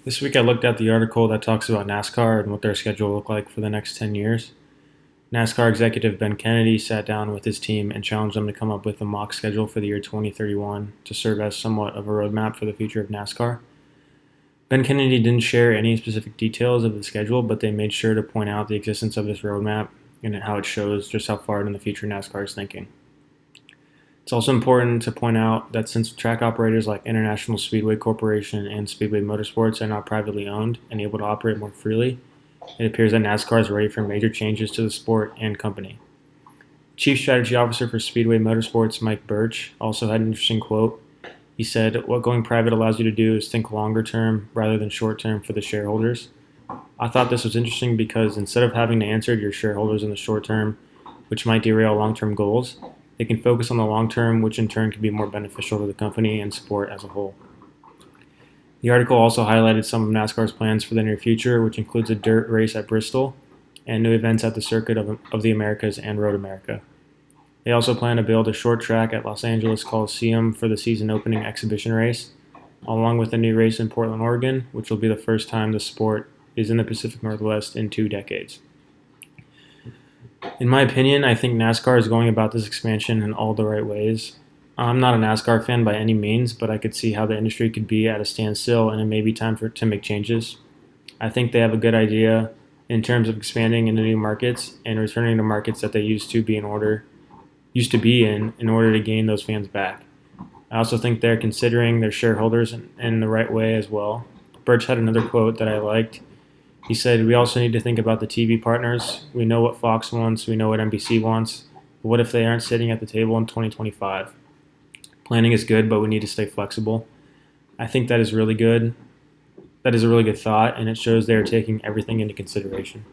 This week I looked at the article that talks about NASCAR and what their schedule will look like for the next 10 years. NASCAR executive Ben Kennedy sat down with his team and challenged them to come up with a mock schedule for the year 2031 to serve as somewhat of a roadmap for the future of NASCAR. Ben Kennedy didn't share any specific details of the schedule, but they made sure to point out the existence of this roadmap and how it shows just how far in the future NASCAR is thinking. It's also important to point out that since track operators like International Speedway Corporation and Speedway Motorsports are now privately owned and able to operate more freely, it appears that NASCAR is ready for major changes to the sport and company. Chief Strategy Officer for Speedway Motorsports, Mike Birch, also had an interesting quote. He said, "What going private allows you to do is think longer term rather than short term for the shareholders." I thought this was interesting because instead of having to answer to your shareholders in the short term, which might derail long term goals, they can focus on the long term, which in turn can be more beneficial to the company and sport as a whole. The article also highlighted some of NASCAR's plans for the near future, which includes a dirt race at Bristol and new events at the Circuit of the Americas and Road America. They also plan to build a short track at Los Angeles Coliseum for the season opening exhibition race, along with a new race in Portland, Oregon, which will be the first time the sport is in the Pacific Northwest in 2 decades. In my opinion, I think NASCAR is going about this expansion in all the right ways. I'm not a NASCAR fan by any means, but I could see how the industry could be at a standstill and it may be time to make changes. I think they have a good idea in terms of expanding into new markets and returning to markets that they used to be in order to gain those fans back. I also think they're considering their shareholders in the right way as well. Birch had another quote that I liked. He said, "We also need to think about the TV partners. We know what Fox wants, we know what NBC wants, but what if they aren't sitting at the table in 2025? Planning is good, but we need to stay flexible." I think that is really good. That is a really good thought, and it shows they are taking everything into consideration.